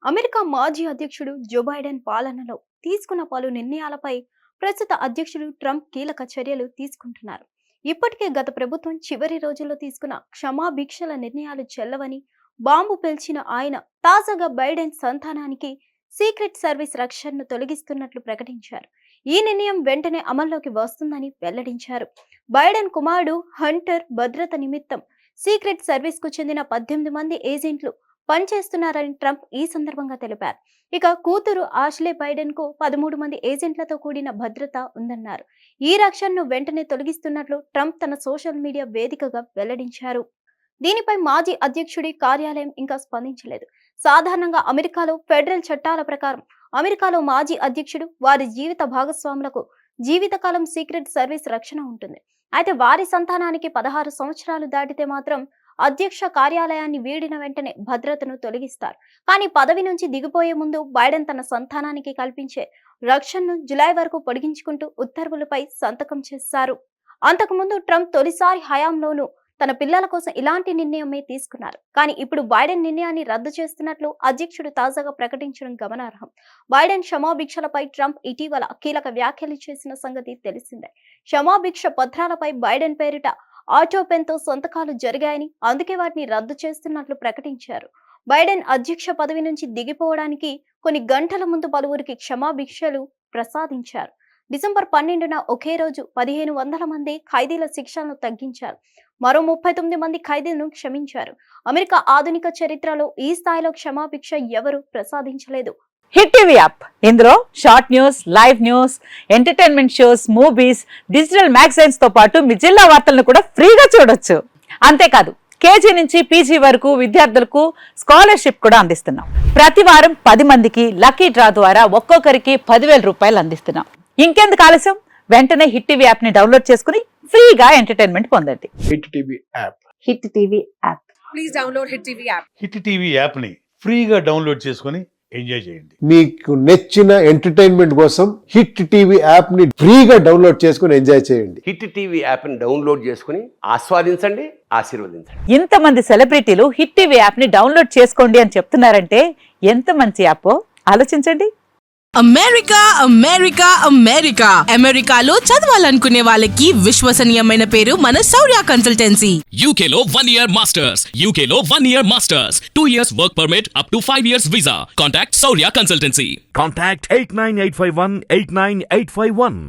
America మాజీ అధ్యక్షుడు Joe Biden పాలనలో తీసుకున్న పలు నిర్ణయాలపై ప్రస్తుత అధ్యక్షుడు ట్రంప్ కీలక చర్యలు తీసుకుంటున్నారు. ఇప్పటికే గత ప్రభుత్వం చివరి రోజుల్లో తీసుకున్న క్షమాభిక్షల నిర్ణయాలు చెల్లవని బాంబు పేల్చిన ఆయన తాజాగా బైడెన్ సంతానానికి సీక్రెట్ సర్వీస్ రక్షణను తొలగిస్తున్నట్లు ప్రకటించారు. ఈ నిర్ణయం వెంటనే అమల్లోకి వస్తుందని వెల్లడించారు. బైడెన్ కుమారుడు హంటర్ భద్రత నిమిత్తం సీక్రెట్ సర్వీస్ కు చెందిన 18 మంది ఏజెంట్లు పనిచేస్తున్నారని ట్రంప్ ఈ సందర్భంగా తెలిపారు. ఇక కూతురు ఆష్లే బైడెన్ కు 13 మంది ఏజెంట్లతో కూడిన భద్రత ఉందన్నారు. ఈ రక్షణను వెంటనే తొలగిస్తున్నట్లు ట్రంప్ తన సోషల్ మీడియా వేదికగా వెల్లడించారు. దీనిపై మాజీ అధ్యక్షుడి కార్యాలయం ఇంకా స్పందించలేదు. సాధారణంగా అమెరికాలో ఫెడరల్ చట్టాల ప్రకారం అమెరికాలో మాజీ అధ్యక్షుడు వారి జీవిత భాగస్వాములకు జీవితకాలం సీక్రెట్ సర్వీస్ రక్షణ ఉంటుంది. అయితే వారి సంతానానికి 16 సంవత్సరాలు దాటితే మాత్రం అధ్యక్ష కార్యాలయాన్ని వీడిన వెంటనే భద్రతను తొలగిస్తారు. కానీ పదవి నుంచి దిగిపోయే ముందు బైడెన్ తన సంతానానికి కల్పించే రక్షణను జులై వరకు పొడిగించుకుంటూ ఉత్తర్వులపై సంతకం చేశారు. అంతకుముందు ట్రంప్ తొలిసారి హయాంలోనూ తన పిల్లల కోసం ఇలాంటి నిర్ణయమే తీసుకున్నారు. కానీ ఇప్పుడు బైడెన్ నిర్ణయాన్ని రద్దు చేస్తున్నట్లు అధ్యక్షుడు తాజాగా ప్రకటించడం గమనార్హం. బైడెన్ క్షమాభిక్షలపై ట్రంప్ ఇటీవల కీలక వ్యాఖ్యలు చేసిన సంగతి తెలిసిందే. క్షమాభిక్ష పత్రాలపై బైడెన్ పేరిట ఆటో పెన్తో సంతకాలు జరిగాయని, అందుకే వాటిని రద్దు చేస్తున్నట్లు ప్రకటించారు. బైడెన్ అధ్యక్ష పదవి నుంచి దిగిపోవడానికి కొన్ని గంటల ముందు పలువురికి క్షమాభిక్షలు ప్రసాదించారు. డిసెంబర్ 12న ఒకే రోజు 1500 మంది ఖైదీల శిక్షలను తగ్గించారు. మరో 39 మంది ఖైదీలను క్షమించారు. అమెరికా ఆధునిక చరిత్రలో ఈ స్థాయిలో క్షమాభిక్ష ఎవరు ప్రసాదించలేదు. హిట్ టీవీ యాప్, ఇందులో short news, live news, entertainment shows, movies, digital magazines తో పాటు మీ జిల్లా వార్తలను కూడా ఫ్రీగా చూడొచ్చు. అంతేకాదు కేజీ నుంచి పీజీ వరకు విద్యార్థులకు స్కాలర్షిప్ కూడా అందిస్తున్నాం. ప్రతి వారం 10 మందికి లక్కీ డ్రా ద్వారా ఒక్కొక్కరికి 10,000 రూపాయలు అందిస్తున్నాం. ఇంకెందుకు ఆలస్యం, వెంటనే హిట్ టీవీ యాప్ ని డౌన్లోడ్ చేసుకుని ఫ్రీగా ఎంటర్టైన్మెంట్ పొందండి. Hit TV app. Hit TV app. Please download hit TV app. Hit TV app ని ఫ్రీగా డౌన్లోడ్ చేసుకుని ఎంజాయ్ చేయండి. మీకు నచ్చిన ఎంటర్టైన్మెంట్ కోసం హిట్ టీవీ యాప్ ని ఫ్రీగా డౌన్లోడ్ చేసుకుని ఎంజాయ్ చేయండి. హిట్ టీవీ యాప్ ని డౌన్లోడ్ చేసుకుని ఆస్వాదించండి, ఆశీర్వదించండి. ఇంతమంది సెలబ్రిటీలు హిట్ టీవీ యాప్ ని డౌన్లోడ్ చేసుకోండి అని చెప్తున్నారంటే ఎంత మంచి యాప్ ఆలోచించండి. అమెరికా అమెరికా అమెరికా అమెరికాలో చదవాలనుకునే వాళ్ళకి విశ్వసనీయమైన పేరు మన శౌర్య కన్సల్టెన్సీ. UK లో 1 year masters, UK లో 1 year masters, 2 years work permit up to 5 years visa. Contact Saurya Consultancy. Contact 89851 89851.